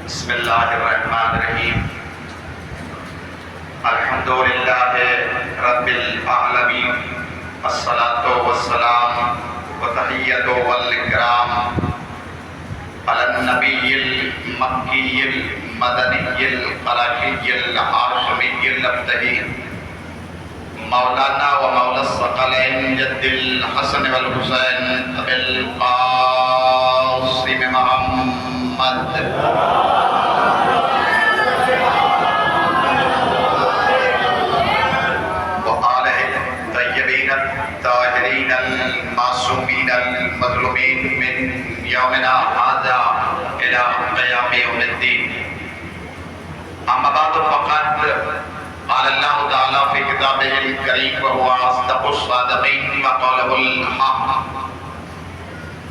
بسم اللہ الرحمن الرحیم الحمدللہ رب العالمین الصلاة والسلام وتحیت والاکرام علی النبی المکی المدنی القلقی العاشمی الابتہی مولانا و مولا الثقلین جد الحسن والحسین ابی القاسم محمد الطاهرين المعصومين المظلومين من يومنا هذا إلى قيام يوم الدين. أما بعد فقد قال الله تعالى في كتابه الكريم وهو أصدق الصادقين وقوله الحق.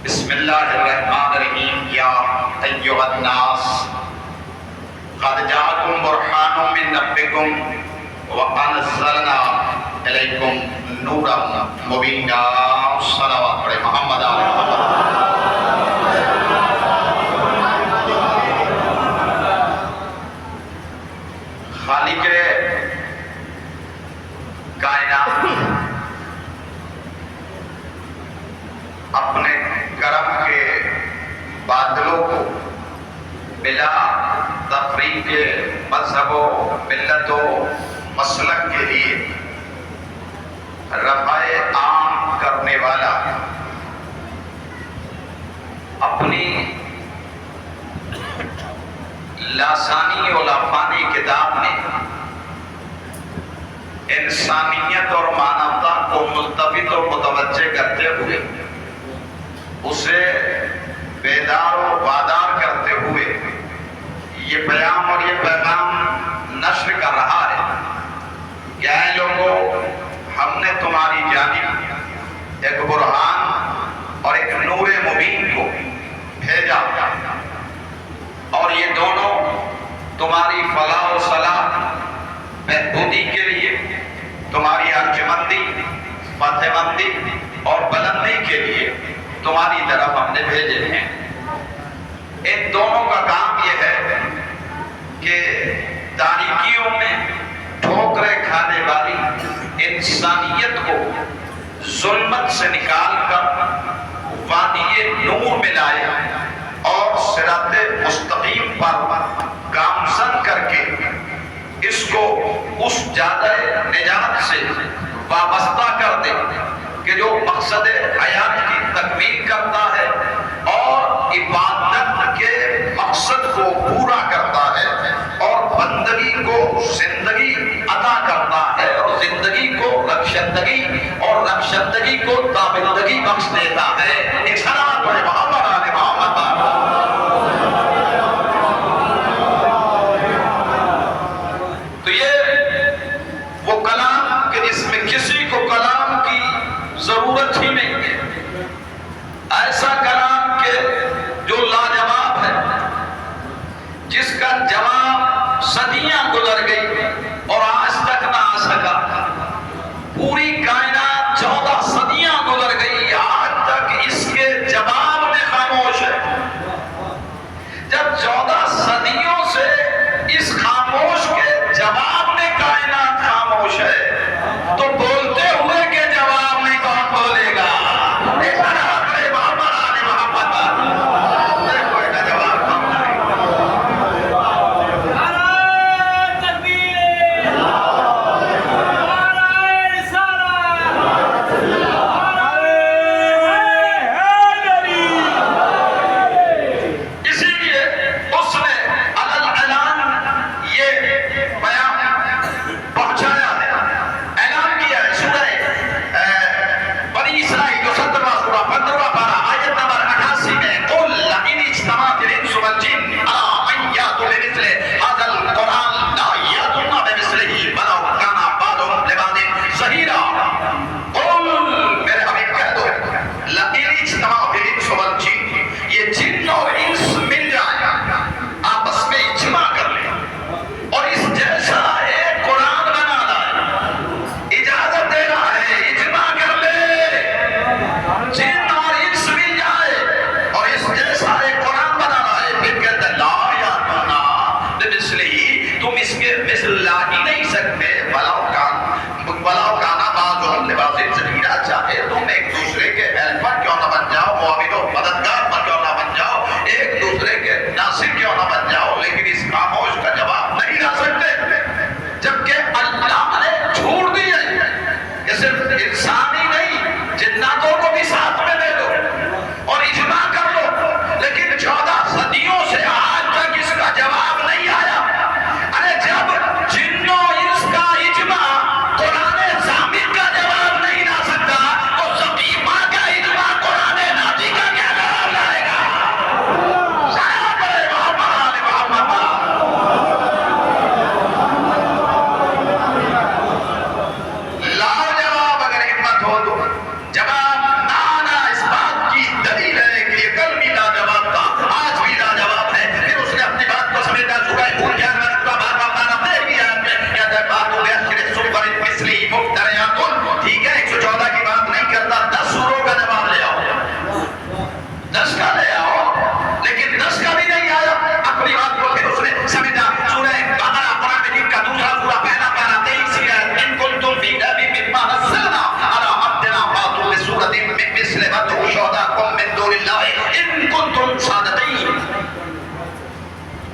بسم الله الرحمن الرحيم. يا أيها الناس قد جاءكم برهان من ربكم وأنزلنا إليكم نورا مبینا. صلوات پڑھے محمد آل محمد. خالق کائنات اپنے کرم کے بادلوں کو بلا تفریق مذہب و ملت و مسلک کے لیے رفع عام کرنے والا اپنی لاسانی و لافانی کتاب میں انسانیت اور مانوتا کو ملتفت اور متوجہ کرتے ہوئے اسے بیدار و وادار کرتے ہوئے یہ پیام اور یہ پیغام نشر کر رہا ہے کہ اے لوگوں، ہم نے تمہاری جانب ایک برہان اور ایک نور مبین کو بھیجا اور یہ دونوں تمہاری فلاح و صلاح بہبودی کے لیے، تمہاری ارجمندی، فتح مندی اور بلندی کے لیے تمہاری طرف ہم نے بھیجے ہیں. ان دونوں کا کام یہ ہے کہ تاریکیوں میں ٹھوکریں کھانے والی انسانیت کو ظلمت سے نکال کر وادی نور میں لائے اور صراط مستقیم پر گامزن کر کے اس کو اس جادہ نجات سے وابستہ کر دے کہ جو مقصد حیات کی تکمیل کرتا ہے اور عبادت کے مقصد کو پورا کرتا ہے اور بندگی کو زندگی عطا کرتا ہے اور زندگی کو رخشندگی اور رخشندگی کو تابندگی بخش دیتا ہے. ایک صلوات پڑھے محمد آل محمد. تو یہ وہ کلام کہ جس میں کسی کو کلام کی ضرورت ہی نہیں ہے، ایسا کلام کہ جو لاجواب ہے، جس کا جواب صدیاں گزر گئی اور آج تک نہ آ سکا. پوری کائنات 14 صدیاں گزر گئی، آج تک اس کے جواب میں خاموش ہے. جب 14 صدیوں سے اس خاموش کے جواب میں کائنات خاموش ہے تو بولتے ہوئے کے جواب میں کون بولے گا؟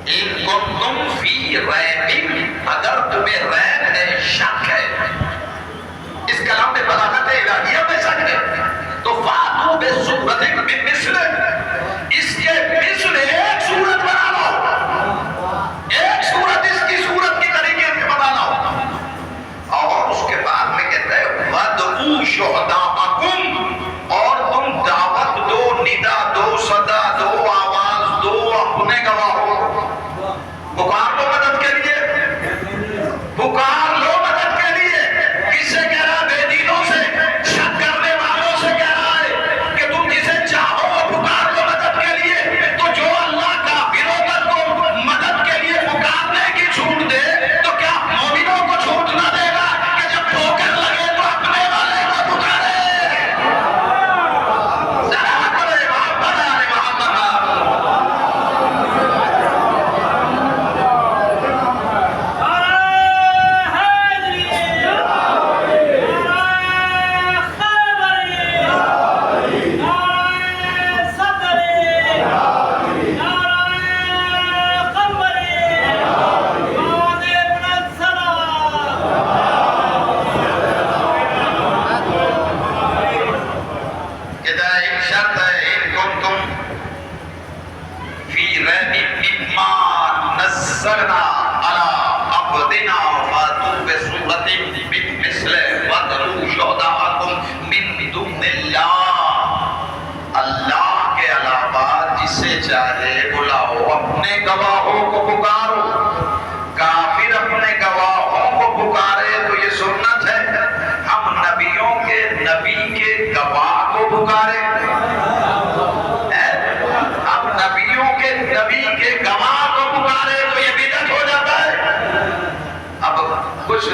ان کنتم فی ریب، اگر تمہیں ریب ہے، شک ہے، اس کلام میں بلاغت الہیہ میں شک ہے، تو فاتو بسورۃ من مثلہ، اس کے مثل ایک صورت بنا لو، ایک صورت اس کی صورت کی طریقے سے بنا لو۔ اور اس کے بعد میں کہتا ہے وَادْعُوا شُهَدَاءَکُمْ، اور تم دعوت دو، ندا دو، صدا دو، آواز دو اپنے گواہوں، پکار لو مدد کے لیے، پکار لو مدد کے لیے۔ کس سے کہہ رہا؟ بے دینوں سے، شک کرنے والوں سے کہہ رہا ہے کہ تم جسے چاہو پکار لو مدد کے لیے۔ تو جو اللہ کافروں کو مدد کے لیے پکارنے کی چھوٹ دے تو کیا مومنوں کو چھوٹ نہ دے گا کہ جب ٹھوکر لگے تو اپنے والے کو پکارے؟ ذرا کرے محمد آل محمد۔ ایک شرط ہے، ان کنتم فی ریب مما نزلنا علی عبدنا فاتوا بسورۃ من مثلہ وادعوا شہداءکم من دون اللہ، اللہ کے علاوہ جسے چاہے بلاؤ، اپنے گواہوں کو پکارو۔ کافر اپنے گواہوں کو پکارے تو یہ سنت ہے، ہم نبیوں کے نبی کے گواہ کو پکارے، ہم نبیوں کے نبی کے گواہ کو پکارے تو یہ بدعت ہو جاتا ہے۔ اب کچھ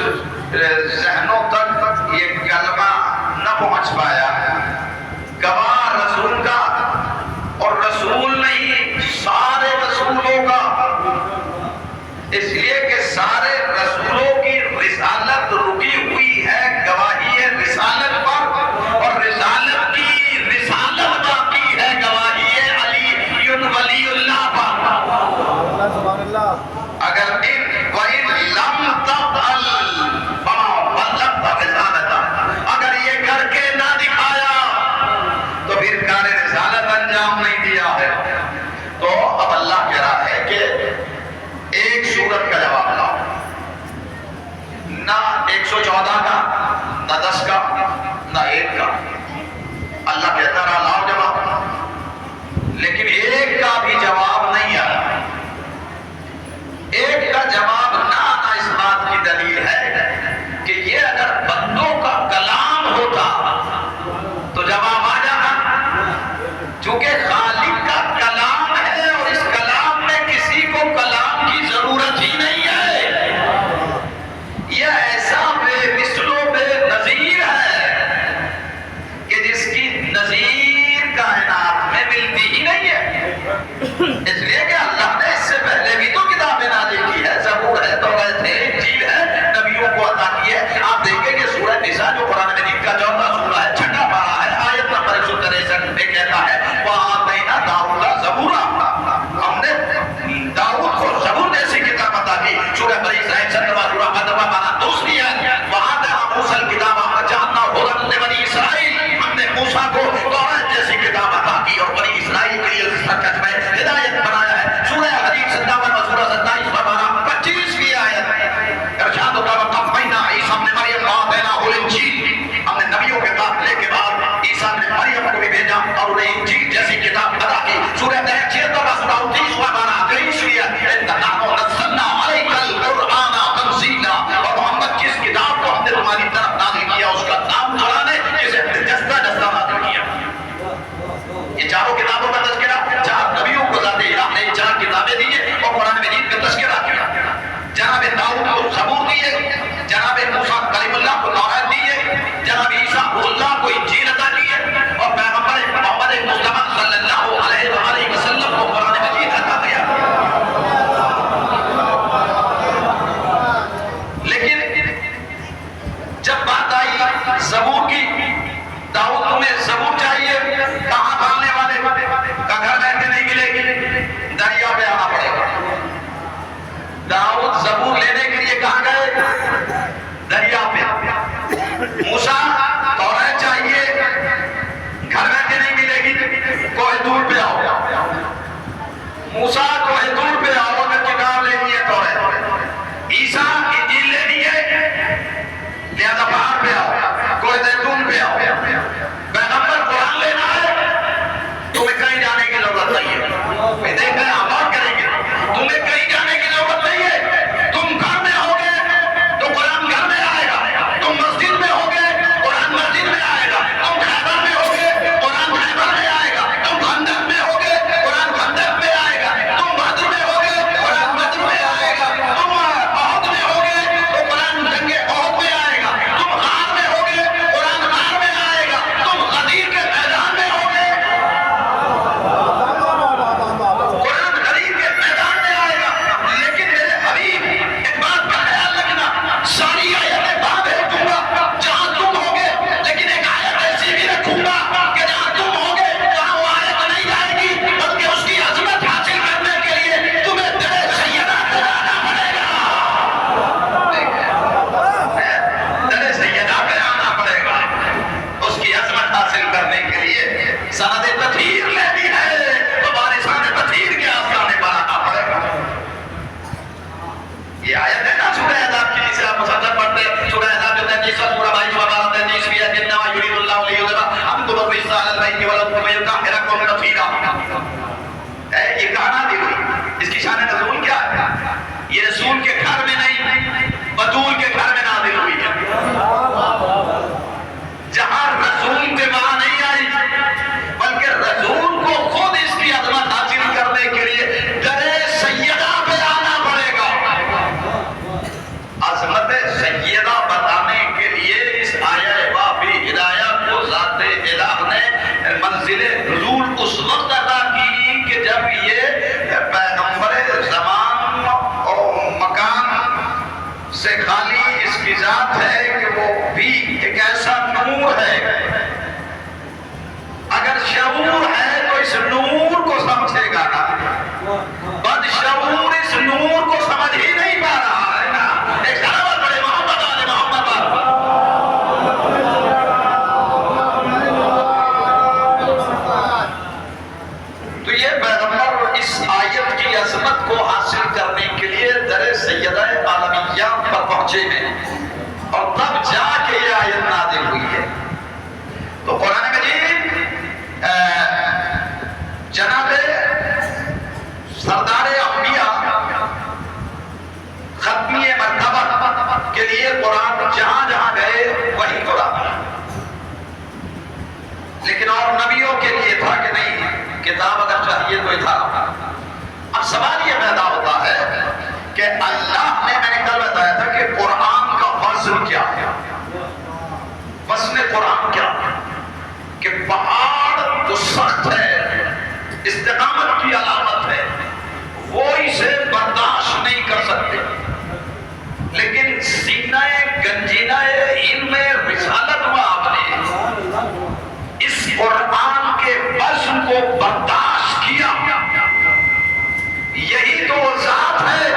شان نزول کیا ہے؟ یہ رسول کے گھر میں نہیں، بطول کے گھر میں نازل ہوئی ہے۔ جہاں رسول کے وہاں نہیں آئی، بلکہ رسول کو خود اس کی عظمت حاصل کرنے کے لیے درے سیدہ پہ آنا پڑے گا۔ عظمت سیدہ بتانے کے لیے اس آیہ بابی ہدایت کو ذات الہ نے منزل نزول اس وقت عطا کی کہ جب یہ پیغمبر زمان اور مکان سے خالی اس کی ذات ہے کہ وہ بھی ایک ایسا نور ہے، اگر شعور ہے تو اس نور کو سمجھے گا نا، بد شعور اس نور کو سمجھ ہی نہیں پا رہا ہے نا۔ ایک سلامت بڑے محمد آل محمد تو یہ پیغمبر اس آیت کی عظمت کو حاصل کرنے کے لیے در سیدہ عالمیہ پر پہنچے ہیں، اور تب جا کے یہ آیت نازل ہوئی ہے۔ تو قرآن مجید جناب سردار انبیاء ختمی مرتبہ کے لیے قرآن جہاں جہاں گئے وہی قرآن، لیکن اور نبیوں کے لیے تھا کہ نہیں، کتاب اگر چاہیے تو تھا۔ اب سوال یہ پیدا ہوتا ہے کہ اللہ نے، میں نے کل بتایا تھا کہ قرآن کا وزن کیا ہے، وزن قرآن کیا ہے، کہ پہاڑ جو سخت ہے، استقامت کی علامت ہے، وہ اسے برداشت نہیں کر سکتے، لیکن سینہ گنجینہ علم رسالت میں آپ نے اس قرآن کے وزن کو برداشت کیا۔ یہی تو ذات ہے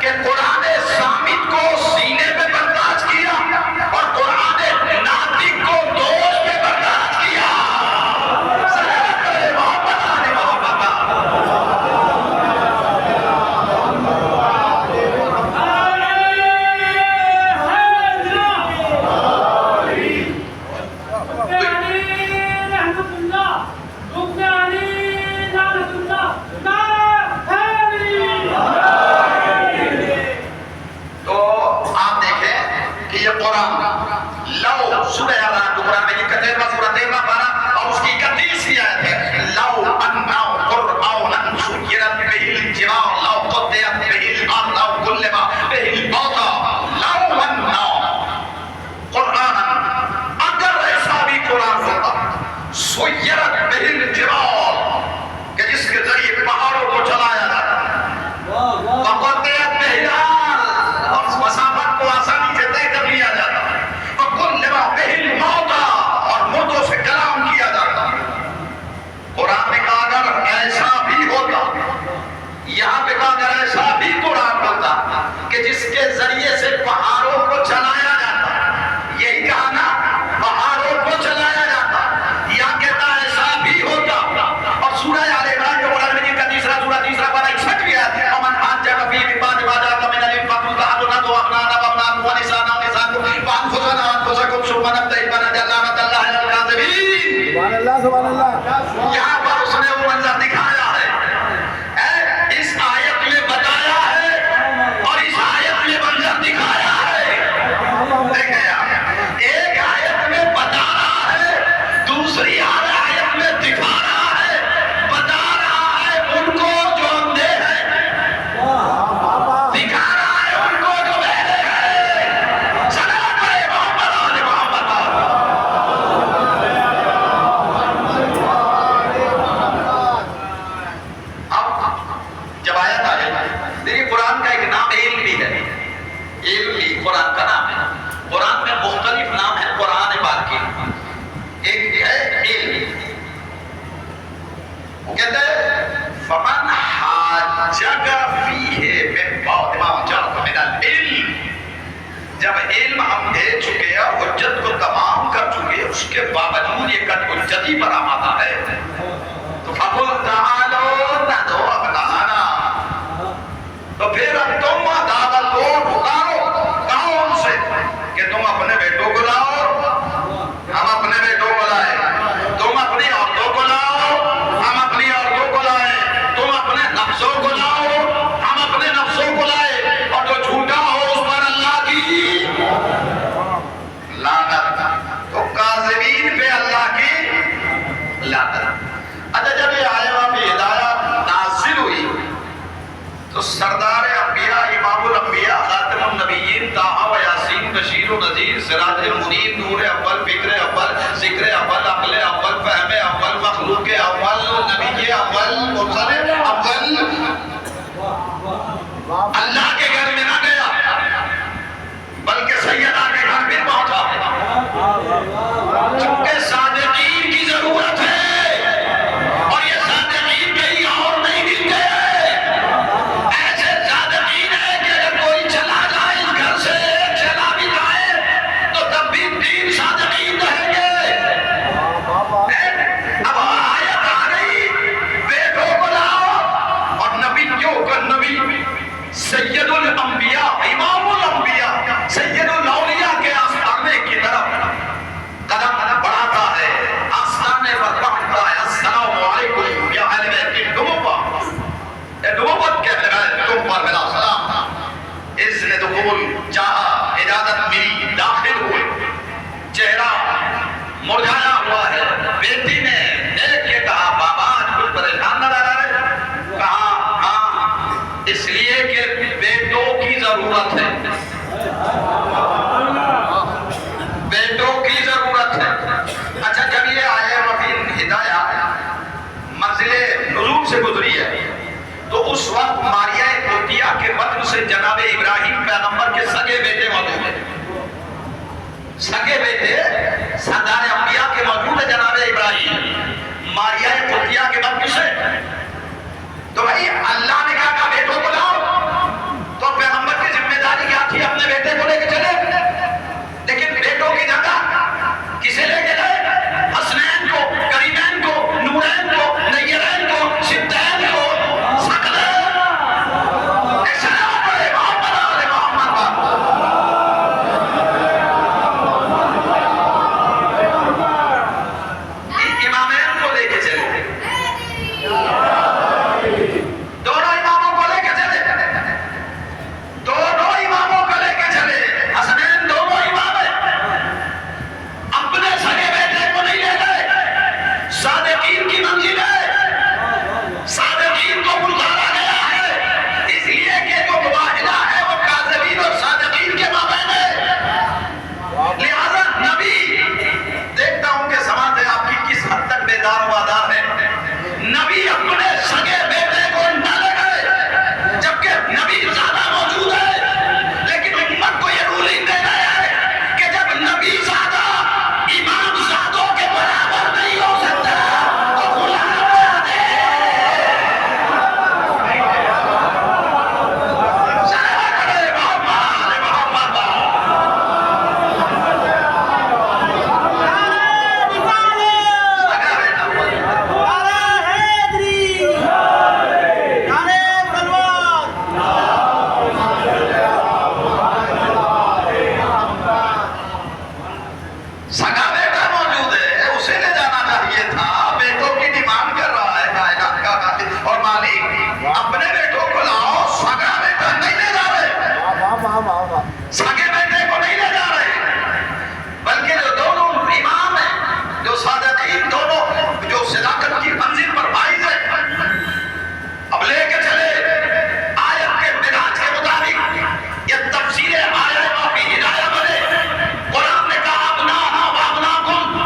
کہ قرآن صامت کو سینے پہ برداشت کیا اور قرآن ناطق کو دوش پہ برداشت کیا۔ سلام کرے محمد آل محمد۔ کہ جس کے ذریعے سے پہاڑوں کو چلایا جاتا، یہی کہا نا، پہاڑوں کو چلایا جاتا، یا کہتا ایسا بھی ہوتا۔ اور سورہ آل عمران جو قرآن مجید کا تیسرا سورہ تیسرا پارہ 61 کی آیت ہے، ومن حاجک فیہ من بعد ما جاءک من العلم فقل تعالوا ندعو ابناءنا ونساءنا ونساءکم وانفسنا وانفسکم ثم نبتہل فنجعل لعنۃ اللہ علی الکاذبین۔ سبحان اللہ سبحان اللہ۔ یہاں پر اس نے وہ منظر دکھایا ہے، اس آیت میں بتایا ہے اور اس آیت میں منظر دکھایا ہے۔ دیکھیں آپ، ایک آیت میں بتا رہا ہے، دوسری آیت میں دکھا رہا ہے، بتا رہا ہے ان کو جو اندھے ہیں، دکھا رہا ہے ان کو جو بہرے ہیں۔ سلام کرے محمد آل محمد۔ جب آیت آ گئی، دیکھیں قرآن کا ایک نام علم بھی ہے، علم بھی قرآن کا نام ہے۔ قرآن میں مختلف نام ہے قرآن پاک کے، ایک ہے علم، وہ کہتے ہیں فمن حاجک فیہ من بعد ما جاءک من العلم، جب علم ہم دے چکے اور حجت کو تمام کر چکے، اس کے باوجود یہ کٹ حجتی پر آمادہ ہے، تو فقل تعالوا ندعو ابناءنا، تو پھر اب تم دعوت کو پکارو، کہو ان سے کہ تم اپنے بیٹوں کو لاؤ، ہم اپنے بیٹوں کو لائے، تم اپنی عورتوں کو لاؤ، ہم اپنی عورتوں کو لائے، تم اپنے نفسوں کو لاؤ، سردار انبیاء، امام الانبیاء، خاتم النبیین، طٰہٰ و یاسین، بشیر و نذیر، سراج المنیر، نور اول، فکر اول، ذکر اول، عقل اول، فہم اول، مخلوق اول، نبی اول، مرسل اول، اللہ کے گھر میں نہ گیا بلکہ سیدہ کے گھر میں پہنچا چونکہ صادقین کی ضرورت ہے اور یہ صادقین کہیں اور نہیں ملتے ہیں۔ ایسے صادقین ہیں کہ اگر کوئی چلا جائے اس گھر سے، چلا بھی جائے تو تب بھی تین صادقین رہیں گے۔ اب آیت آ گئی بیٹوں کو لاؤ، اور نبیوں کا نبی سید الانبیاء، امام الانبیاء، سید الاولیاء کے آستانے کی طرف قدم بڑھاتا ہے، آستانے پر پہنچتا ہے۔ السلام علیکم یا اہل بیت النبوۃ، نبوت کے تم پر میرا سلام۔ اس نے دخول چاہا، اجازت ملی، داخل ہوئے، چہرہ مرجھایا ہوا ہے۔ بیٹی نے دیکھ کے کہا بابا آج کچھ پریشان نہ رہ رہے؟ کہا ہاں، اس لیے کہ بیٹوں کی ضرورت ہے، بیٹوں کی ضرورت ہے۔ اچھا جب یہ آئے وفین ہدایہ منزل نزول سے گزری ہے تو اس وقت ماریہ قبطیہ کے بطن سے جناب ابراہیم پیغمبر کے سگے بیٹے موجود ہیں، سگے بیٹے سردار انبیاء کے موجود ہے جناب ابراہیم ماریہ قبطیہ کے بطن سے۔ تو بھائی اللہ نے کہا بیٹوں کو لاؤ، تو پیغمبر کی ذمہ داری کیا تھی؟ اپنے بیٹے کو لے کے چلے، لیکن بیٹوں کی جگہ کسے لے کے گئے؟ حسنین کو، کریمین کو، نورین کو، نیرین کو، شدین کو، ثقلین، اسلام پر محمد آل محمد امامین کو لے کے چلے، دونوں اماموں کو لے کے چلے، دونوں اماموں کو لے کے چلے، حسنین دونوں امام ہیں، اپنے سگے بیٹے کو نہیں لے گئے۔ صادقین کی منزل ہے، صادقین کو بلوایا گیا ہے، اس لیے کہ جو مواحدہ ہے وہ کاذبین اور صادقین کے مابین ہے۔ لہذا نبی، دیکھتا ہوں کہ سماعت آپ کی کس حد تک بیدار و آدار ہے، نبی اپنے سگے بیٹے کو نہ لے گئے جبکہ نبی زیادہ موجود ہے، لیکن امت کو یہ رولنگ دے رہے ہیں کہ جب نبی زیادہ امام زادوں کے برابر نہیں ہو سکتا تو غلام بنا دے۔ صلوات علی محمد محمد۔ سگا بیٹا موجود ہے، اسے لے جانا چاہیے تھا، بیٹوں کی ڈیمانڈ کر رہا ہے کائنات کا خالق اور مالک، اپنے بیٹوں کو لاؤ، سگا بیٹا نہیں لے جا رہے، سگے بیٹے کو نہیں لے جا رہے، بلکہ جو دونوں امام ہیں، جو صادقین دونوں جو صداقت کی منزل پر فائز ہیں، اب لے کے چلے۔ آیت کے مزاج کے مطابق یہ تفسیر آیت کی ہدایہ بنے۔ قرآن نے کہا ابنانا و ابناکم،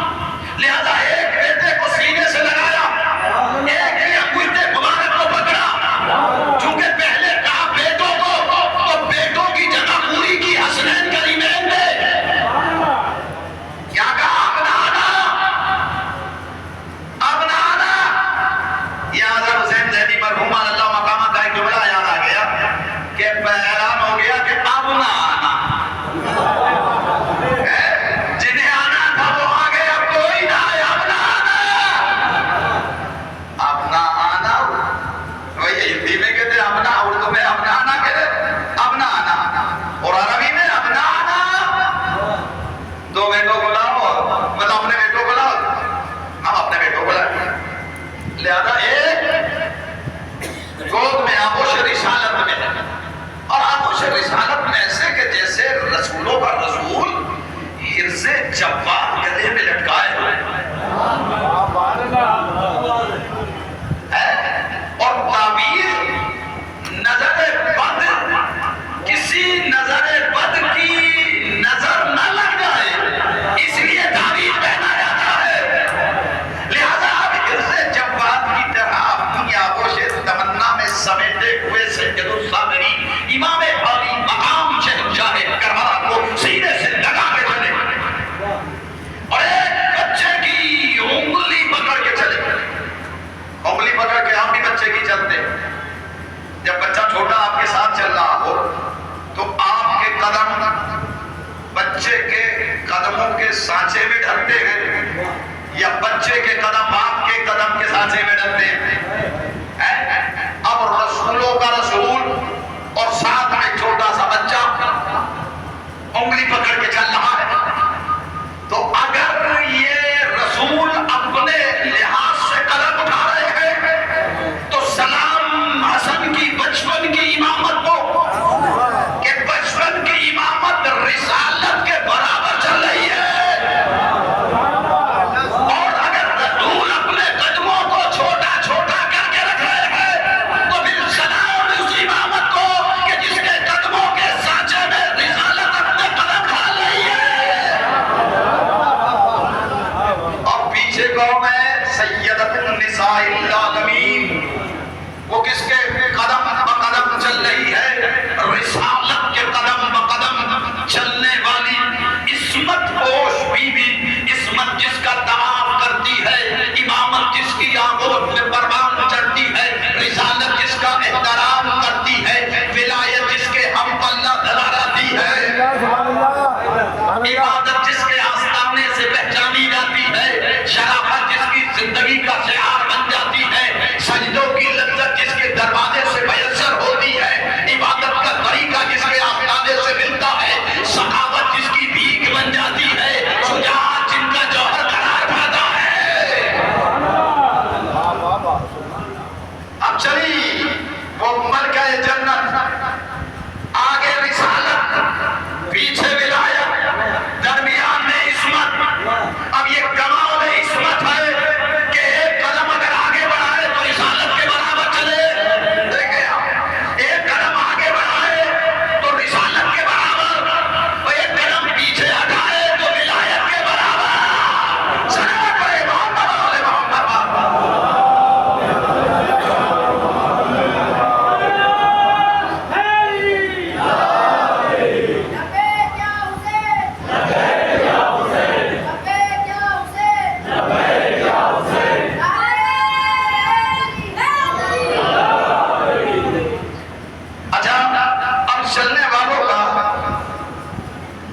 لہذا ایک بیٹے کو سینے سے لگایا، ایک کے انگوٹھے مبارک کو پکڑا، چونکہ پہلے کہا بیٹوں کو تو بیٹوں کی جگہ پوری کی حسنین کریمین نے کیا کہا؟ ابنانا۔ یہ آزر حسین زیدی مرحوم اللہ مقامہ کا ایک جملہ یاد آ گیا کہ اعلان ہو گیا کہ اب نہ آنا، جنہیں آنا تھا وہ آ گئے، اب کوئی نہ آئے، اب نہ آنا، اب نہ آنا۔ وہی ہندی میں کہتے ہیں اب نہ، اردو میں اب نہ آنا کہتے ہیں، اب نہ آنا، اور عربی میں اب نہ آنا۔ دو بیٹوں کو لاؤ، مطلب اپنے بیٹوں کو لاؤ، ہم اپنے بیٹوں کو لاؤ، لہذا ایک گود میں آغوش رسالت میں، اور آغوش رسالت میں ایسے کہ جیسے رسولوں کا رسول حرز جواد گلے میں لٹکائے ہوئے، اور تعبیر نظر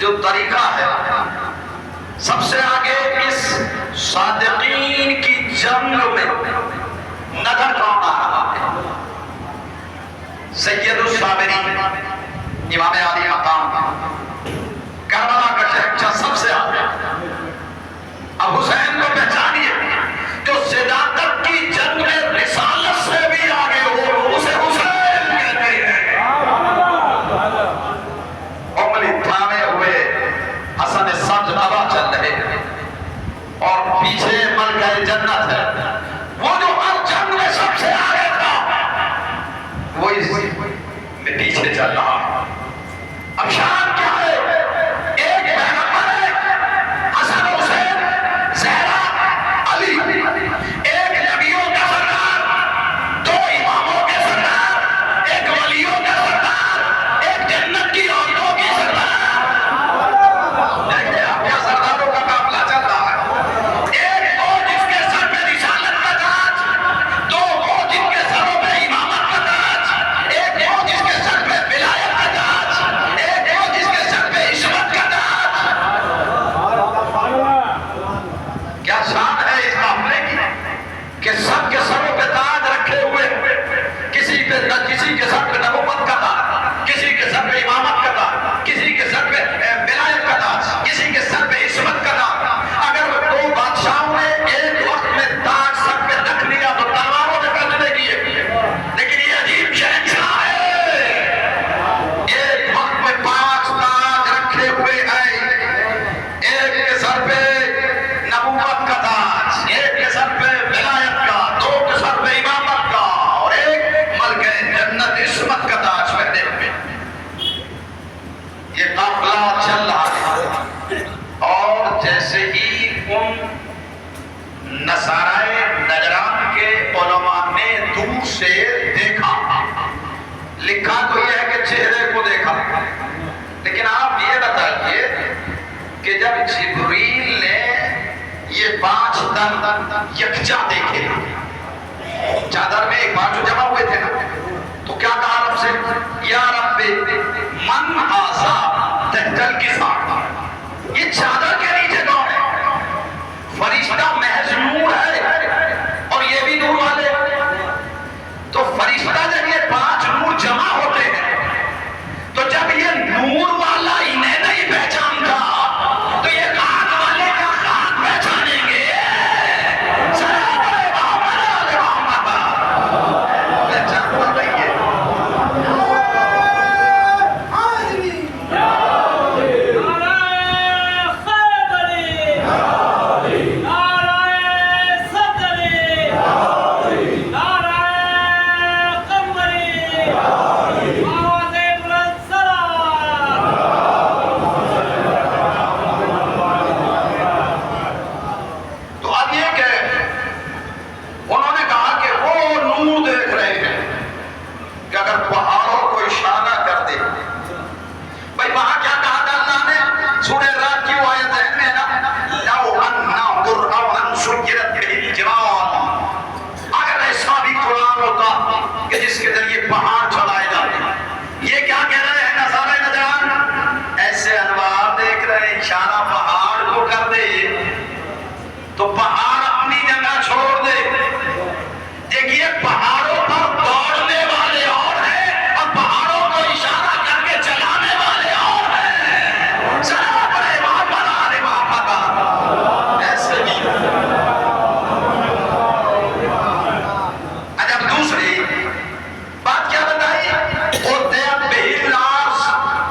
جو طریقہ ہے سب سے آگے اس صادقین کی جنگ میں نظر کون آ رہا ہے؟ سید الصابرین، امام عالی مقام، کربلا کا شہنشاہ سب سے آگے۔ اب حسین کو پہچانیے جو صداقت کی جنگ میں رسالت سے بھی آگے ہو، اسے حسین کہتے ہیں۔ انگلی تھامے ہوئے حسن سبز نوا چل رہے ہیں اور پیچھے ملکہ جنت ہے، وہ جو ہر جنگ میں سب سے آگے تھا وہ اس میں پیچھے چل رہا ہے۔ اب شان کیا ہے؟ ایک پیغمبر ہے حسن حسین زہرا علی، ایک نبیوں کا سردار، دو اماموں کے سردار، ایک ولیوں کا سردار، ایک جنت کی عورتوں کی سردار۔ دیکھیں آپ کیا سرداروں کا قافلہ چل رہا ہے۔ ایک وہ جس کے سر پہ رسالت کا تاج، دو وہ جن کے سروں پہ امامت کا تاج، ایک وہ جس کے سر پہ ولایت کا تاج، ایک وہ جس کے سر پہ عصمت کا تاج۔ کیا شان ہے اس قافلے کی کہ سب کے سروں پہ تاج رکھے ہوئے، کسی کے سر پہ نبوت کا تاج، کسی کے سر پہ امامت کا تاج، کسی کے سر پہ ولایت کا تاج، کسی کے سر پہ عصمت کا تاج۔ اگر دو بادشاہوں نے ایک وقت میں تاج سر پہ رکھ لیا تو تلواروں سے فیصلے کیے، لیکن یہ عجیب شہنشاہ ہے، ایک وقت میں 5 تاج رکھے ہوئے ہیں، ایک کے سر پہ نبوت کا تاج، ایک کے سر پہ ولایت کا، دو کے سر پہ امامت کا، اور ایک ملکہ جنت عصمت کا تاج پہنے ہوئے۔ یہ قافلہ چل رہا ہے اور جیسے ہی ان نصارائے نجران کے علماء نے دور سے دیکھا، لکھا تو یہ ہے کہ چہرے کو دیکھا، لیکن آپ یہ بتائیے کہ جب جبریل نے یہ 5 تن یکجا دیکھے، چادر میں ایک بار جو جمع ہوئے تھے نا، تو کیا کہا رب سے؟ یا رب من آزا تحتل کسا، یہ چادر کے نیچے کون ہے؟ فرشتہ محض نور ہے اور یہ بھی نور والے، تو فرشتہ جب یہ 5 نور جمع ہوتے ہیں تو جب یہ نور والا انہیں نہیں پہچانتا تو یہ خاک والے کا خاک پہچانیں گے۔ سلام علیہ محمد، پہچانتا نہیں ہے۔ تو اب یہ کہ انہوں نے کہا کہ وہ نور دیکھ رہے ہیں کہ اگر پہاڑوں کو اشارہ کر دے، بھائی وہاں کیا کہا تھا اللہ نے؟ سورہ رات کی وہ آیت ذہن میں ہے نا، لو ان قرآن سجرت بہ الجبال، اگر ایسا بھی قرآن ہوتا کہ جس کے ذریعے پہاڑ چڑھائے جاتے۔ یہ کیا کہہ رہے ہیں نصارہ نجران؟ ایسے انوار دیکھ رہے ہیں، اشارہ پہاڑ کو کر دے تو پہاڑ اپنی جگہ چھوڑ دے۔ دیکھیے پہاڑوں پر دوڑنے والے اور ہیں اور پہاڑوں کو اشارہ کر کے چلانے والے اور ہیں۔ سلام علیہ محمد آل محمد، ایسے بھی۔ اجب دوسری بات کیا بتائی؟ قطعت بہ الناس،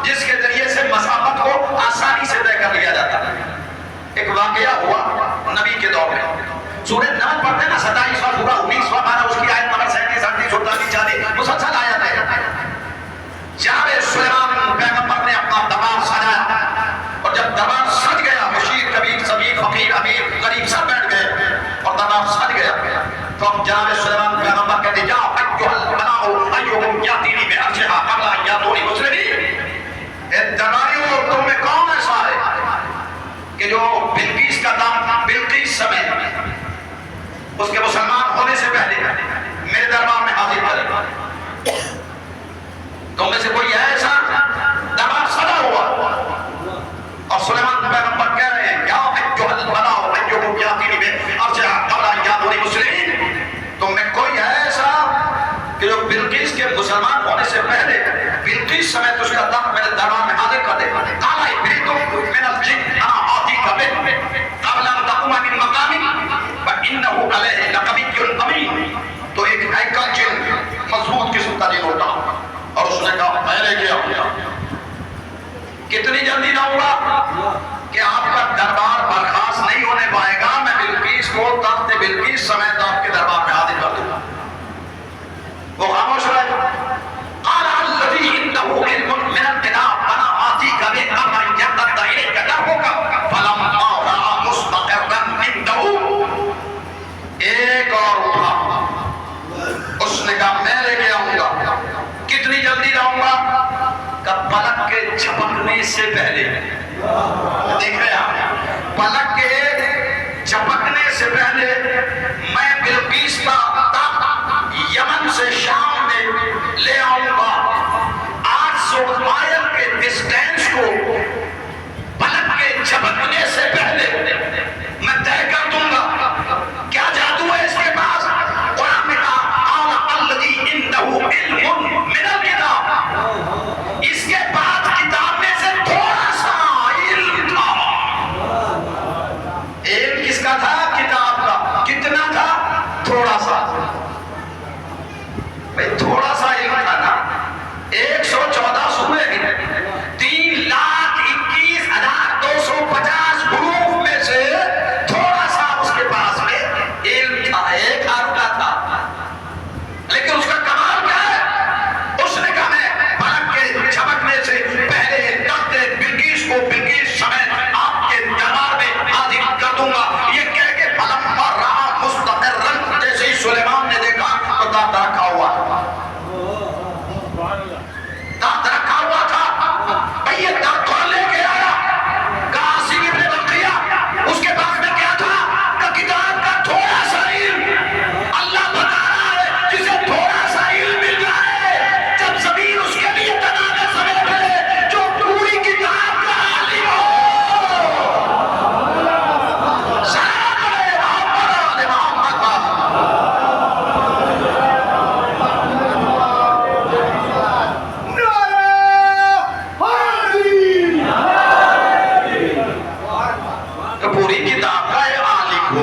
جس کے ذریعے سے مسافت کو آسانی سے طے کر لیا جاتا ہے۔ ایک واقعہ ہوا نبی کے دور میں، سورہ نمل پڑھتے ہیں نا، 27واں سورہ 19واں پارہ، اس کی آیت نمبر 37 38 39 40 مسلسل آیت ہے۔ جناب سلیمان پیغمبر نے اپنا دربار سجایا اور جب دربار سج گیا، بشیر کبیر صغیر فقیر امیر غریب سب بیٹھ گئے اور دربار سج گیا، تو اب جناب سلیمان پیغمبر کہتے یا ایھا الملأ ایھکم یاتینی بعرشھا قبل ان یاتونی مسلمین۔ درباریوں تم میں کون ایسا ہے کہ جو بلقیس کا نام بلقیس سمیت اس کے مسلمان ہونے سے پہلے میرے دربار میں حاضر کرے؟ تم میں سے کوئی ہے ایسا؟ دربار سجا ہوا آؤں گا کہ آپ کا دربار برخاست نہیں ہونے پائے گا، میں بلقیس کو تخت بلقیس سمیت آپ کے دربار میں حاضر کر دوں گا۔ وہ خاموش رہے۔ قال الذی عنده علم من الکتاب انا آتیک به قبل ان يرتد الیک طرفک فلما رأى مستقرا عنده، ایک اور اٹھا، اس نے کہا میں لے کے آؤں گا، کتنی جلدی لاؤں گا؟ کہ پلک کے جھپکنے سے پہلے، دیکھ رہے آپ، پلک کے جھپکنے سے پہلے میں بلقیس کا تخت یمن سے شام میں لے آؤں گا۔ 800 مائل کے ڈسٹینس کو پلک کے جھپکنے سے پہلے میں طے کر دوں گا۔ کیا جادو ہے اس کے پاس؟ قرآن میں کہا قال الذی عنده علم من الکتاب، اس کے بعد کتاب میں سے تھوڑا سا علم تھا۔ علم کس کا تھا؟ کتاب کا۔ کتنا تھا؟ تھوڑا سا۔ بھئی تھوڑا سا علم تھا نا، 114 سورے ہیں، 3,21,250 حروف میں سے تھوڑا سا اس کے پاس میں علم تھا، ایک حرف کا تھا۔ لیکن اس کا کمال کیا ہے؟ اس نے کہا میں پلک کے جھپکنے سے پہلے تخت بلقیس کو بلقیس سمیت آپ کے دربار میں حاضر کر دوں گا۔ یہ کہہ کے فلما رأى مستقرا، جیسے ہی سلیمان نے دیکھا تو تخت رکھا ہوا، تخت رکھا ہوا تھا۔ بھئی یہ تخت کون لے کے آیا؟ کہا عاصم ابن بلقیہ۔ اس کے پاس میں کیا تھا؟ کہ کتاب کا تھوڑا سا علم۔ اللہ بتا رہا ہے جسے تھوڑا سا علم مل جائے، جب زمین اس کے لیے تنازع سمیٹ لے، جو پوری کتاب کا عالم ہو۔ سلام علیہ محمد محمد۔ تو پوری کتاب کا یہ عالم ہو۔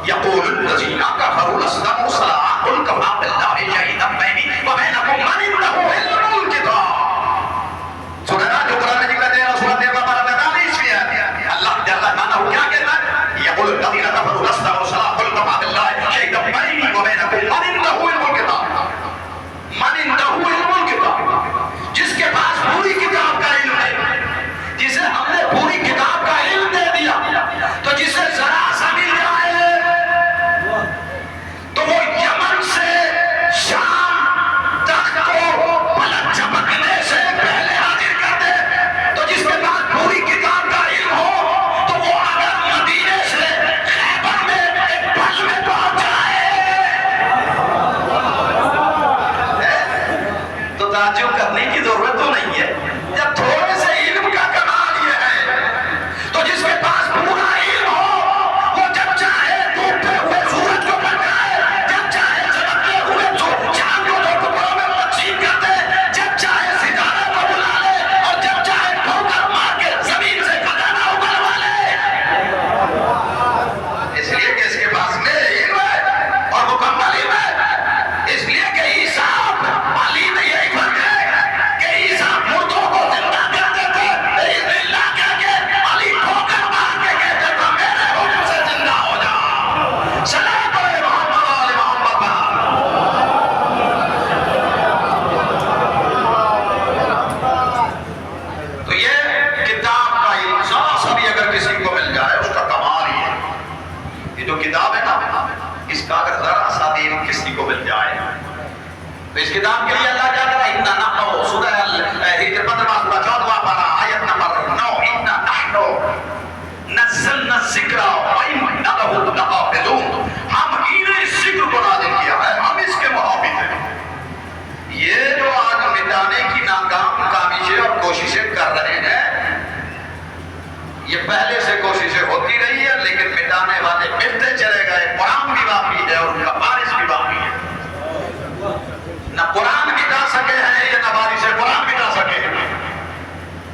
یقول الذین کفروا لست مرسلا قل کفی باللہ شہیدا بینی وبینکم من عنده علم الکتاب۔ سنا نا جو قرآن میں ذکر دے رہا سورۃ البقرہ میں 42ویں آیت، اللہ جل شانہ کیا کہتا ہے؟ یقول الذین کفروا لست مرسلا قل کفی باللہ شہیدا بینی وبینکم من عنده علم الکتاب۔ من عنده علم الکتاب، جس کے پاس پوری کتاب کا علم ہے، جسے ہم نے پوری کتاب کا علم دے دیا، تو جسے ذرا سا مل جائے تو وہ یمن سے شام تک کو پلک جھپکنے سے پہلے حاضر کر دے۔ تو جس کے پاس پوری کتاب کا علم ہو تو وہ اگر مدینے سے خیبر میں ایک پل میں پہنچ جائے تو تعجب کرنے کی ضرورت تو نہیں ہے، جب تھوڑے سے علم کا کمال یہ ہے۔ تو جس کے پاس پورا علم ہو وہ جب چاہے ڈوبتے ہوئے سورج کو پڑ جائے، جب چاہے چمکتے ہوئے چاند کو دو ٹکڑوں میں تقسیم کر دے، جب چاہے ستارے کو بلا لے، اور جب چاہے ٹھوکر مار کے زمین سے خزانہ اگلوا لے، اس لیے کہ اس کے پاس میں علم ہے اور مکمل علم ہے۔ اس لیے کہ عیسیٰ علی میں یہی فرق ہے کہ عیسیٰ مردوں کو زندہ کر دیتے، اللہ کہہ کے علی ٹھوکر مار کے کہتے تھا میرے حکم سے زندہ ہو جا۔ سلام علیہ محمد علی محمد۔ تو یہ کتاب کا علم ذرا بھی اگر کسی کو مل جائے اس کا کمال ہی ہے۔ یہ جو کتاب ہے نا، اس کا اگر ذرا سا بھی علم کسی کو مل جائے تو اس کتاب کے لیے اللہ کیا کرا؟ اِنَّا نَحْنُ سورہ ہجر 15 سورہ 14 پارہ آیت نمبر 9، اِنَّا نَحْنُ نَزَّلْنَا الذِّکْرَ وَإِنَّا لَهُ لَحَافِظُونَ۔ ہم ہی نے اس ذکر کو نازل کیا ہے، ہم اس کے محافظ ہیں۔ یہ جو آج مٹانے کی ناکام کاوشیں اور کوششیں کر رہے ہیں، یہ پہلے سے کوششیں ہوتی رہی ہے، لیکن مٹانے والے مٹتے چلے گئے۔ قرآن بھی باقی ہے اور ان کا بارش بھی باقی ہے۔ نہ قرآن مٹا سکے ہیں یہ نہ بارش قرآن مٹا سکے ہیں،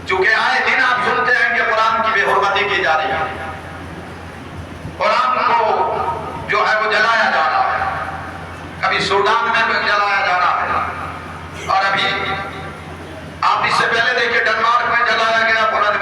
چونکہ آئے دن آپ سنتے ہیں کہ قرآن کی بے حرمتی کی جا رہی ہے، قرآن کو جو ہے وہ جلایا جا رہا ہے، کبھی سوڈان میں بھی جلایا جا رہا ہے، اور ابھی آپ اس سے پہلے دیکھیں ڈنمارک میں جلایا گیا، قرآن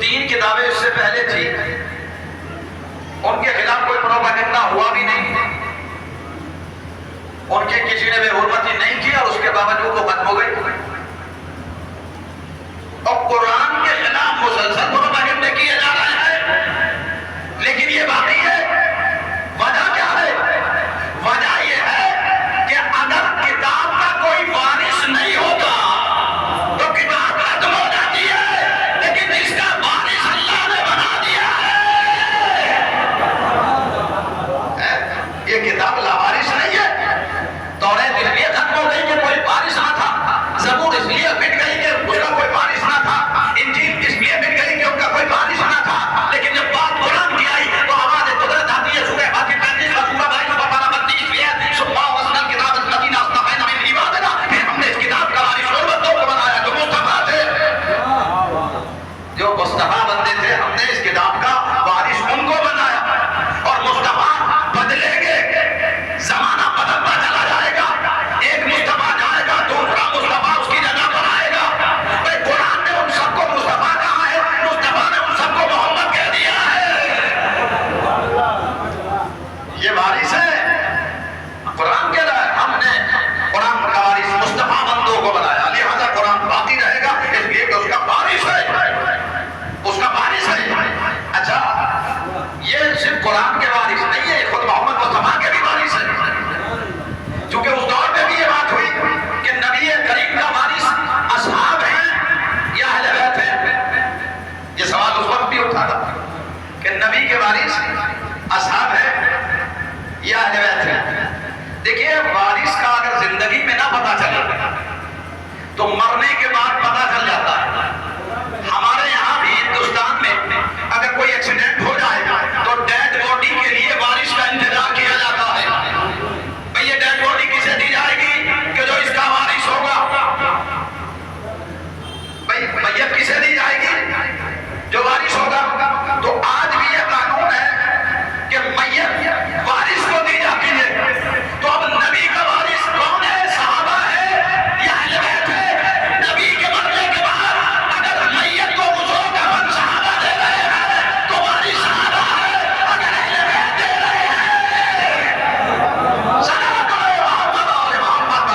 3 کتابیں اس سے پہلے تھی، ان کے خلاف کوئی پروپیگنڈا ہوا بھی نہیں، ان کے کسی نے بے حرمتی نہیں کی، اور اس کے باوجود وہ ختم ہو گئی۔ اور قرآن کے خلاف مسلسل پروپیگنڈے کیے جا رہے ہیں، لیکن یہ باقی ہے۔ وجہ کیا ہے؟ وجہ یہ ہے کہ اگر کتاب کا کوئی وارث نہیں ہوتا تو کتاب ختم ہو جاتی ہے، لیکن جس کا وارث اللہ نے بنا دیا ہے، یہ کتاب لاوارث نہیں ہے۔ توریت اس لیے ختم ہو گئی کہ کوئی وارث نہ تھا، زبور اس لیے مٹ گئی کہ اس کا کوئی وارث نہ تھا، انجیل اس لیے مٹ گئی کہ ان کا کوئی وارث نہ تھا، لیکن جب بات قرآن کی آئی تو آواز قدرت آتی ہے۔ سورہ باقی 35 کا سورہ بھائی کو بتانا بنتی اس لیے صبح وسنل کتاب الذین اصطفینا من عبادنا، پھر ہم نے اس کتاب کا وارث اور بندوں کو بنایا جو مصطفیٰ تھے، جو مصطفیٰ بندے تھے، ہم نے اس کتاب کا وارث ان کو بنایا۔ اور مصطفیٰ بدلیں گے، زمانہ بدلتا چلا جائے گا، ایک مصطفیٰ جائے گا، دوسرا مصطفیٰ اس کی جگہ پر آئے گا۔ بھائی قرآن نے ان سب کو مصطفیٰ کہا ہے، مصطفیٰ نے ان سب کو محمد کہہ دیا ہے۔ یہ وارث ہے قرآن کے لئے، ہم نے قرآن کا وارث مصطفیٰ بندوں کو بنایا، لہذا قرآن باقی رہے گا، اس لیے کہ اس کا وارث ہے، اس کا وارث ہے۔ اچھا، یہ صرف قرآن کے وارث نہیں ہے، خود محمد مصطفیٰ کے بھی وارث ہے، چونکہ اس دور میں بھی یہ بات ہوئی کہ نبی کریم کا وارث اصحاب ہیں یا اہل بیت ہیں۔ یہ سوال اس وقت بھی اٹھا تھا کہ نبی کے وارث اصحاب ہیں یا اہل بیت ہیں۔ دیکھیے، وارث کا اگر زندگی میں نہ پتا چلے تو مرنے کے بعد پتا چل جاتا ہے۔ ہمارے یہاں بھی ہندوستان میں اگر کوئی ایکسیڈنٹ ہو جائے تو ڈیڈ باڈی کے لیے وارث کا انتظار کیا جاتا ہے۔ بھئی یہ ڈیڈ باڈی کسے دی جائے گی کہ جو اس کا وارث ہوگا؟ بھئی میت کسے دی جائے گی؟ جو وارث ہوگا۔ تو آج بھی یہ قانون ہے کہ میت وارث کو دی جاتی ہے۔ تو اب نبی کا وارث کون ہے؟ صحابہ ہے یا اہل بیت ہے؟ نبی کے مرنے کے بعد اگر میت کو غسل کفن صحابہ دے رہے ہیں تو وارث صحابہ ہے، اگر اہل بیت دے رہے ہیں صلوات محمد اور محمد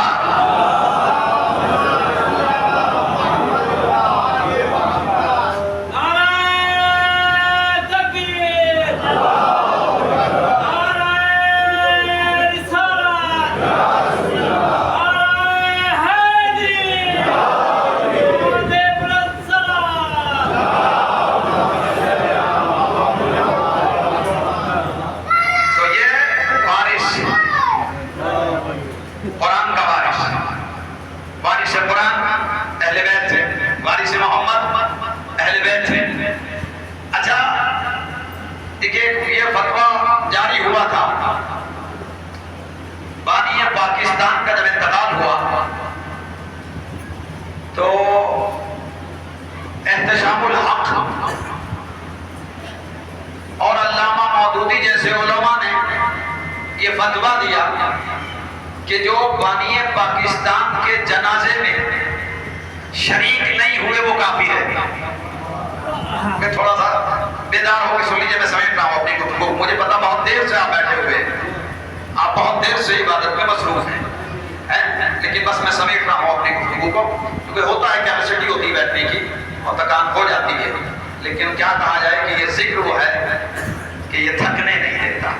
پاکستان کا جب انتقال ہوا تو احتشام الحق اور علامہ مودودی جیسے علماء نے یہ فتویٰ دیا کہ جو بانی پاکستان کے جنازے میں شریک نہیں ہوئے وہ کافر ہے۔ میں تھوڑا سا بیدار ہو کے سن لیجیے، میں سمیٹ رہا ہوں اپنی گفتگو۔ مجھے پتا بہت دیر سے آپ بیٹھے ہوئے ہیں، آپ بہت دیر سے عبادت میں مصروف ہیں، لیکن بس میں سمیٹ رہا ہوں اپنی گفتگو کو، کیونکہ ہوتا ہے کیپیسٹی ہوتی ہے بیٹھنے کی اور تکان ہو جاتی ہے، لیکن کیا کہا جائے کہ یہ ذکر وہ ہے کہ یہ تھکنے نہیں دیتا۔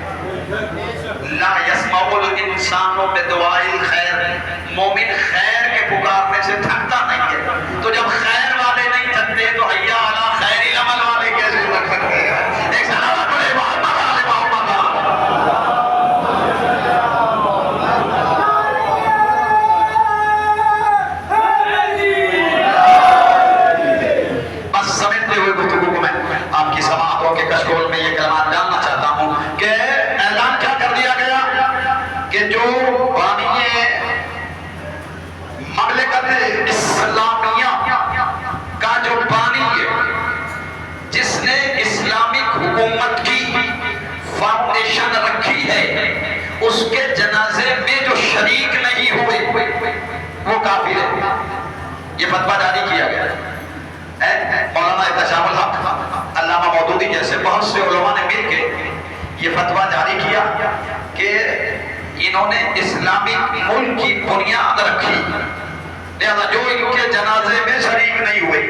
لا یسمع الانسان بدعاء الخیر، مومن خیر کے پکارنے سے تھکتا نہیں ہے۔ تو جب خیر والے نہیں تھکتے تو حیا علی خیر العمل والے کیسے تھک سکتے ہیں؟ ایک صلوات علی محمد علی محمد۔ بس سمیٹتے ہوئے گفتگو کو میں آپ کی سماعتوں کے کشکول میں یہ کلمات ڈالنا چاہتا ہوں کہ اعلان کیا کر دیا گیا کہ جو بانی مملکت اسلامیہ کا جو بانی ہے، جس نے اسلامک حکومت کی فاؤنڈیشن رکھی ہے، اس کے جنازے میں جو شریک نہیں ہوئے وہ کافر ہے۔ یہ فتویٰ جاری کیا گیا ہے مولانا احتشام الحق یہ فتویٰ جاری کیا کہ انہوں نے اسلامک ملک کی بنیاد رکھی، لہذا جو ان کے جنازے میں شریک نہیں ہوئے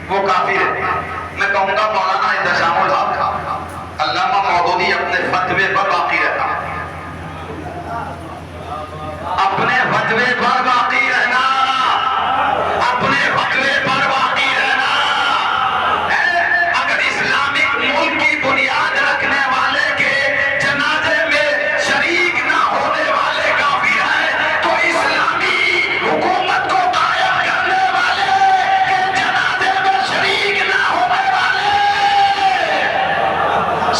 وہ کافر ہے۔ میں کہوں گا مولانا احتشام الحق علامہ مودودی اپنے فتوے پر باقی رہنا، اپنے فتوے پر باقی رہنا، اپنے فتوے پر باقی رہنا۔ اگر اسلامک ملک کی بنیاد رکھنے والے کے جنازے میں شریک نہ ہونے والے کافر ہیں تو اسلامی حکومت کو قائم کرنے والے کے جنازے میں شریک نہ ہونے والے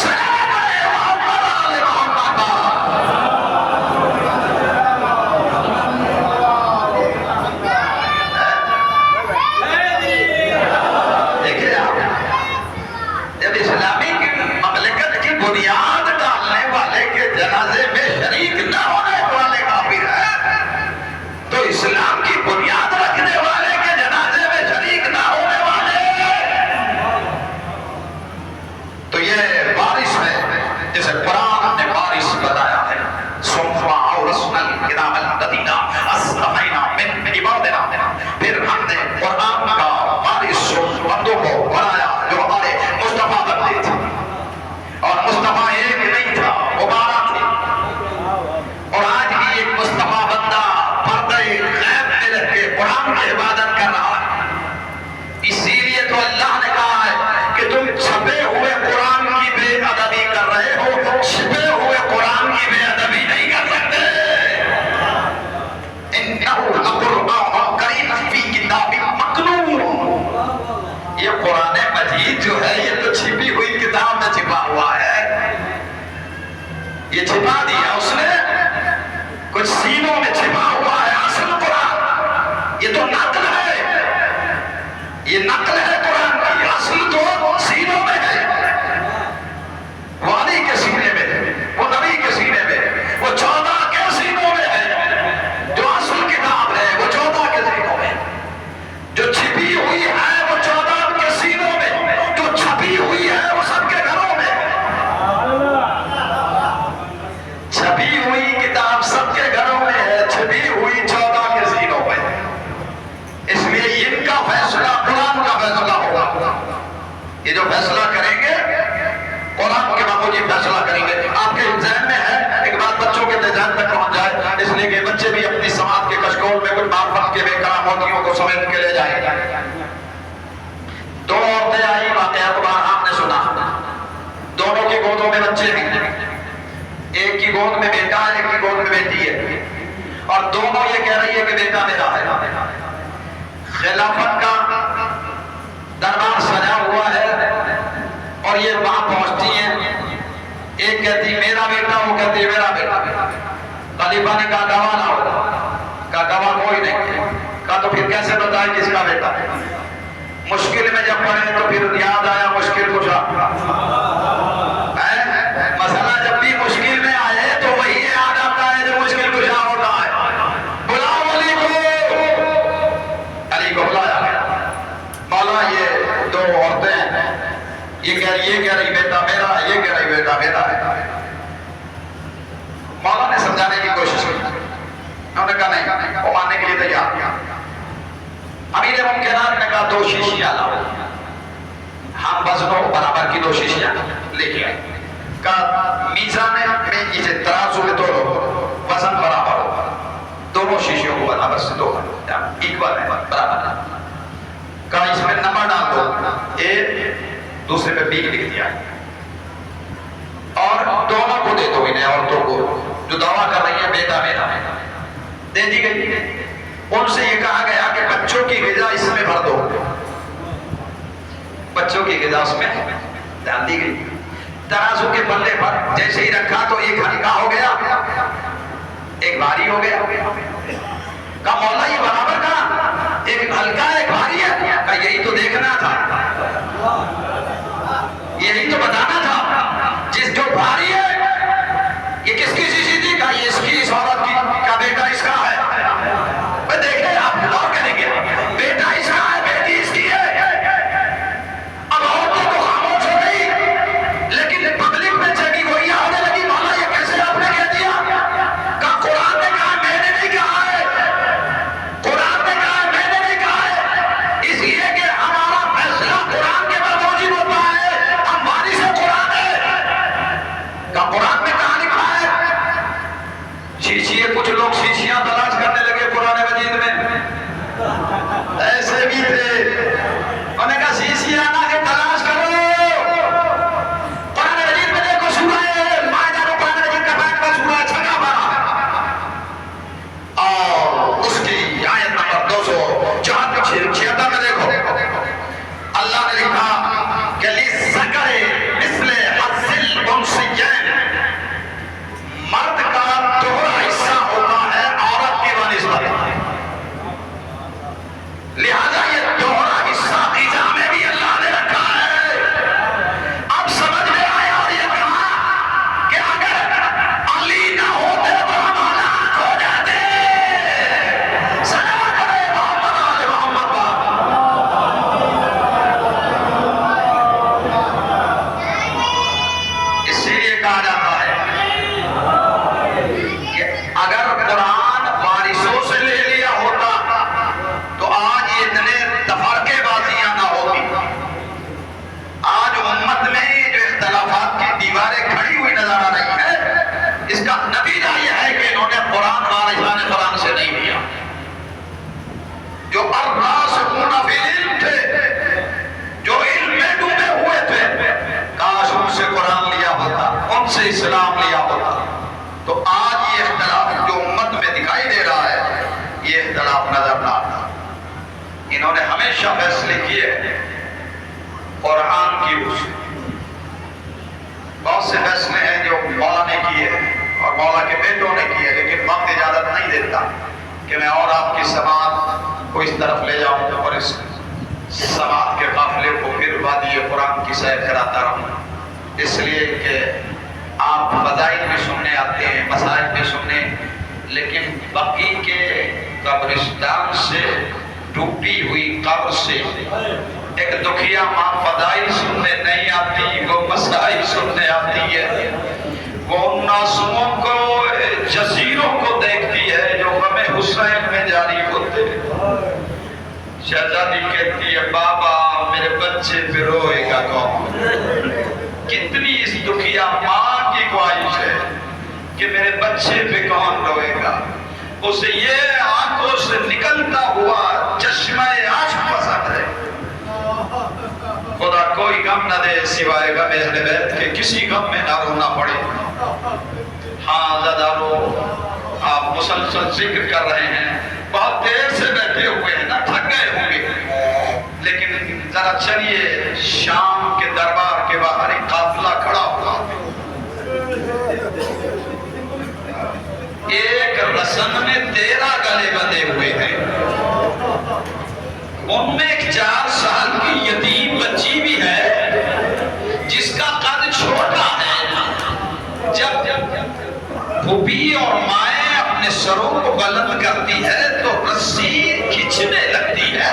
سلام محمد آل محمد۔ دیکھیں آپ، جب اسلامی مملکت کی بنیاد ڈالنے والے کے جنازے میں شریک نہ ہونے والے کافر ہیں تو اسلام کی بنیاد رکھنے والے کے جنازے میں شریک نہ ہونے والے، تو یہ بارش ہے جسے قرآن نے بارش بتایا ہے۔ ثم اورثنا الکتاب الذین اصطفینا من عبادنا، پھر ہم نے قرآن کا بارش بندوں کو بنایا جو ہمارے مصطفیٰ بندے تھے، اور مصطفیٰ ایک نہیں تھا، وہ 12 تھے، اور آج بھی ایک مصطفیٰ بندہ پردہ غیب میں رہ کے قرآن کی عبادت کر رہا ہے۔ اسی لیے تو اللہ نے کہا ہے کہ تم چھپے ہوئے قرآن کی بے ادبی کر رہے ہو، چھپے ہوئے قرآن کی بے ادبی نہیں کر سکتے۔ انہ لقرآن کریم فی کتاب مکنون، یہ قرآن مجید جو ہے یہ تو چھپی ہوئی کتاب میں چھپا ہوا ہے، یہ چھپا دیا اس نے، کچھ سینوں میں چھپا ہوا ہے۔ اصل قرآن یہ تو نقل ہے، یہ نقل ہے قرآن کی، اصل تو سینوں میں ہے، وہ علی کے سینے میں ہے، وہ نبی کے سینے میں ہے، وہ 14 کے سینوں میں ہے، جو اصل کتاب ہے وہ 14 کے سینوں میں، جو چھپی ہوئی ہے وہ 14 کے سینوں میں، جو چھپی ہوئی ہے وہ سب کے گھروں میں، چھپی ہوئی کتاب سب کے گھروں میں ہے، چھپی ہوئی 14 کے سینوں میں، اس لیے ان کا فیصلہ قرآن کا فیصلہ ہوگا، یہ جو فیصلہ کریں گے قرآن کے بابو جی فیصلہ کریں گے۔ آپ کے ذہن میں ہے ایک بات بچوں کے ذہن تک پہنچ جائے، اس لیے کہ بچے بھی اپنی سماعت کے کشکول میں کچھ معرفت کے بے کرام موتیوں کو سمیٹ کے لے جائیں گے۔ دو عورتیں آئی، واقعہ کو بار آپ نے سنا، دونوں کی گودوں میں بچے ہیں، ایک کی گود میں بیٹا ہے، ایک کی گود میں بیٹی ہے، اور دونوں یہ کہہ رہی ہے کہ بیٹا میرا ہے۔ خلافت کا دربار سجا ہوا ہے اور یہ وہاں پہنچتی ہیں، ایک کہتی میرا بیٹا، وہ کہتی میرا بیٹا۔ خلیفہ نے کہا گواہ لاؤ، کہا گواہ کوئی نہیں، کہا تو پھر کیسے بتائے کس کا بیٹا ہے؟ مشکل میں جب پڑے تو پھر یاد آیا مشکل کشا، مسئلہ جب بھی مشکل میں آئے تو وہی یاد آتا ہے جو مشکل کشا ہوتا ہے۔ بلاؤ علی کو، علی کو بلایا گیا، مولا یہ دو عورتیں ہیں، یہ کہہ رہی بیٹا میرا ہے، یہ کہہ رہی بیٹا میرا ہے۔ مولا نے سمجھانے کی کوشش کی، انہوں نے کہا نہیں، وہ ماننے کے لیے تیار۔ امیر ممکنات نے کہا 2 شیشیاں لاؤ، ہم وزنوں برابر کی 2 شیشیاں لے کے آئے، کہا میزان میں اسے ترازو میں توڑو، وزن برابر ہو، دونوں شیشیوں کو برابر سے دو ایکوال ہے، برابر ہے۔ کہا اس میں نمبر ڈال دو، ایک دوسرے پہ B لکھ دیا، اور دونوں کو دے دو، انہیں عورتوں کو جو دعویٰ کر رہی ہے بیٹا میرا، دے دی گئی۔ ان سے یہ کہا گیا کہ بچوں کی غذا اس میں بھر دو، بچوں کی غذا اس میں ڈال دی گئی۔ ترازو کے پلے پر جیسے ہی رکھا تو ایک ہلکا ہو گیا، ایک بھاری ہو گیا۔ کہا مولا یہ برابر کہا، ایک ہلکا ایک بھاری ہے؟ کہا یہی تو دیکھنا تھا، یہی تو بتانا تھا، جس جو بھاری ہے یہ کس کی شیشی تھی؟ کہا یہ اس کی، اس عورت کی، کہا بیٹا اس کا ہے۔ دیکھیں آپ غور کریں گے، بیٹا اس کا ہے، بیٹی اس کی ہے۔ اب عورتوں کو خاموش ہو گئی، لیکن پبلک میں جگی گوئیاں کی اسے بہت سے فیصلے ہیں جو مولا نے کیے اور مولا کے بیٹوں نے کیے، لیکن وقت اجازت نہیں دیتا کہ میں اور آپ کی سماعت کو اس طرف لے جاؤں اور اس سماعت کے قافلے کو پھر وادی قرآن کی سیر کراتا رہوں، اس لیے کہ آپ فضائل بھی سننے آتے ہیں، مسائل بھی سننے، لیکن بقی کے قبرستان سے ٹوٹی ہوئی قبر سے ایک دکھیا ماں فضائل سننے نہیں آتی، وہ مسائل سننے آتی ہے، وہ ان ناسموں کو جزیروں کو دیکھتی ہے جو غم حسین میں جاری ہوتے ہیں۔ شہزادی کہتی ہے بابا میرے بچے پہ روئے گا کون؟ کتنی اس دکھیا ماں کی خواہش ہے کہ میرے بچے پہ کون روئے گا، اسے یہ آنکھوں سے نکلتا ہوا چشمہ عشق پسند ہے۔ خدا کوئی غم نہ دے سوائے غم اہل بیت کے، کسی غم میں نہ رونا پڑے۔ ہاں زدارو آپ مسلسل ذکر کر رہے ہیں، بہت دیر سے بیٹھے ہوئے ہیں نا، تھک گئے ہوں گے، لیکن ذرا چلیے شام کے دربار کے باہر ایک قافلہ کھڑا ہوا، ایک رسم میں 13 گلے بندھے ہوئے ہیں، ان میں ایک 4 سال کی یتیم بچی بھی ہے جس کا قد چھوٹا ہے۔ جب پھوپھی اور مائیں اپنے سروں کو بلند کرتی ہے تو رسی کھچنے لگتی ہے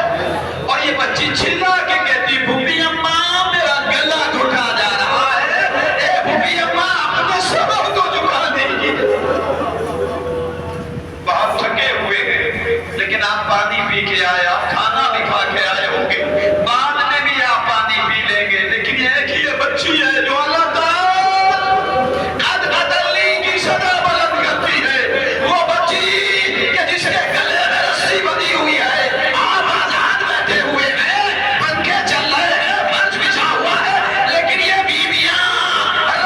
اور یہ بچی چلا کے کہتی پھوپھی اماں میرا گلا گھٹا جا رہا ہے، اے پھوپھی اماں اپنے سروں کو جھکا دیجیے۔ بہت تھکے ہوئے ہیں، لیکن آپ پانی پی کے آئے، آپ کھانا بھی کھا کے آئے ہوں گے، بعد میں بھی آپ پانی پی لیں گے، لیکن ایک ہی بچی ہے جو اللہ تعالیٰ قد بدلنے کی صدا بلند کرتی ہے، وہ بچی کہ جس کے گلے میں رسی بندھی ہوئی ہے، آپ آزاد بیٹھے ہوئے ہیں، پنکھے چل رہے ہیں، منچ بچھا ہوا ہے، لیکن یہ بیویاں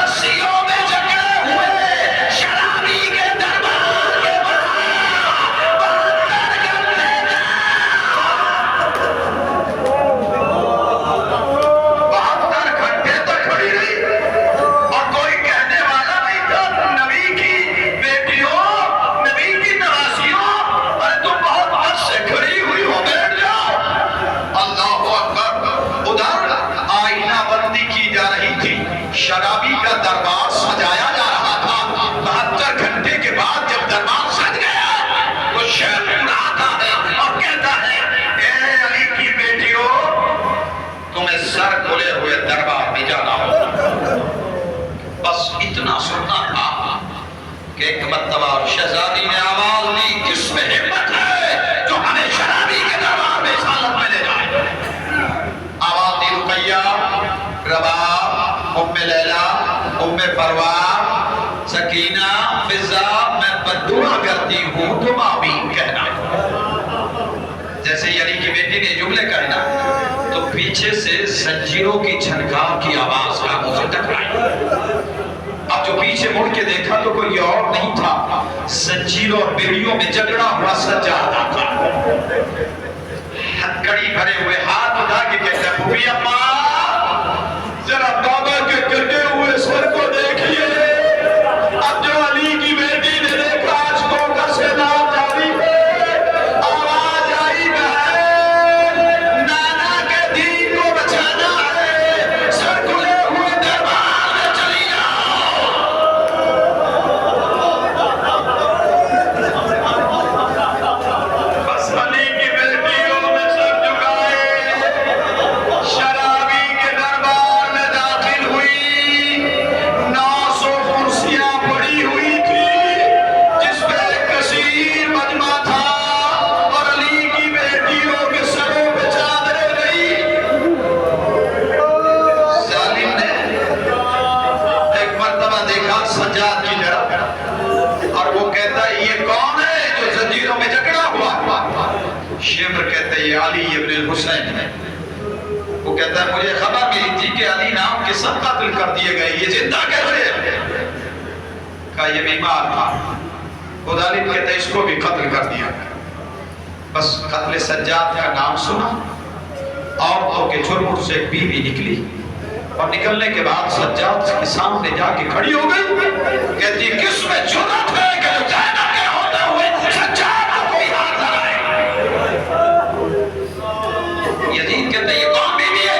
رسیوں میں جکڑے ہوئے شرابی کے دربار کے شرابی کا دربار سجایا جا رہا تھا۔ 72 گھنٹے کے بعد جب دربار سج گیا تو شیخ آتا ہے اور کہتا ہے اے علی کی بیٹیوں تمہیں سر کھلے ہوئے دربار میں جانا ہو۔ بس اتنا سننا تھا کہ ایک مرتبہ شہزادی نے آواز دی کس میں ہمت ہے جو ہمیں شرابی کے دربار میں اس حالت میں لے جائے۔ آواز دی رقیہ، رباب، ام لیلہ، ام پروان، سکینہ، فضا، میں بددعا کرتی ہوں تم آمین کہنا۔ جیسے علی کی بیٹی نے جملے کہنا تو پیچھے سے زنجیروں کی چھنکار کی آواز کانوں سے ٹکرائی۔ اب جو پیچھے مڑ کے دیکھا تو کوئی اور نہیں تھا، زنجیروں اور بیڑیوں میں جگڑا ہوا سجادہ تھا۔ ہتھکڑی بھرے ہوئے ہاتھ اٹھا کے کہتا ہے پھوپھی اماں ذرا بابا کے کٹے ہوئے سر کو دیکھیے۔ اب جو علی کی بیٹی نے دیکھا آج کو کا سیدان جاری ہے، آواز آئی بہن نانا کے دین کو بچانا ہے، سر کھلے ہوئے دربار میں چلی جاؤ۔ بس علی کی بیٹیوں میں سر جھکائے، شرابی کے دربار میں داخل ہوئی، 900 کرسیاں پڑی ہوئی تھی جس پہ ایک کثیر مجمع تھا اور علی کی بیٹیوں کے سروں پہ چادریں گئی۔ ظالم نے ایک مرتبہ دیکھا سجاد کی طرف اور وہ کہتا ہے یہ کون ہے جو زنجیروں میں جکڑا ہوا؟ شمر کہتے ہیں یہ علی ابن الحسین ہے۔ وہ کہتا ہے مجھے خبر ملی تھی کہ علی نام کے سب قتل کر دیے گئے، یہ زندہ کیسے ہے؟ کہا یہ بیمار تھا، خدا علی کہتا ہے اس کو بھی قتل کر دیا۔ بس قتل سجاد کا نام سنا، عورتوں کے جھرمٹ سے ایک بیوی نکلی، اور نکلنے کے بعد سجاد کے سامنے جا کے کھڑی ہو گئی، کہتی کس میں جرأت ہے کہ جو زینب کے ہوتے ہوئے سجاد کو کوئی ہاتھ لگائے؟ یزید کہتے ہیں یہ کون بیوی ہے؟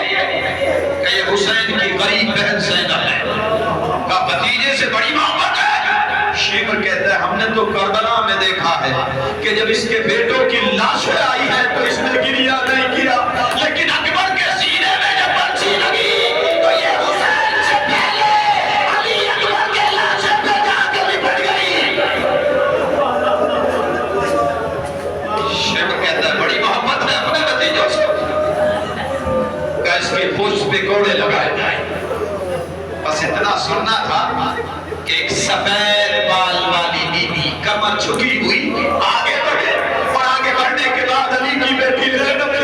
کہ یہ حسین کی غریب بہن زینب ہے، کا بھتیجے سے بڑی محبت ہے۔ شیمر کہتا ہے ہم نے تو کربلا میں دیکھا ہے کہ جب اس کے بیٹوں کی لاشیں آئی ہیں تو اس نے گریا نہیں کیا، لیکن اکبر کے سینے میں جب پرچی لگی تو یہ حسین سے پہلے علی اکبر کے لاشیں پہ جا کے لپٹ گئی۔ شیمر کہتا ہے بڑی محبت ہے اپنے بھتیجوں سے، کہ اس کی پشت پہ کوڑے لگائے جائیں۔ بس اتنا سننا تھا کہ ایک سفید بال والی بی بی کمر جھکی ہوئی آگے بڑھے، اور آگے بڑھنے کے بعد علی کی بیٹی زینب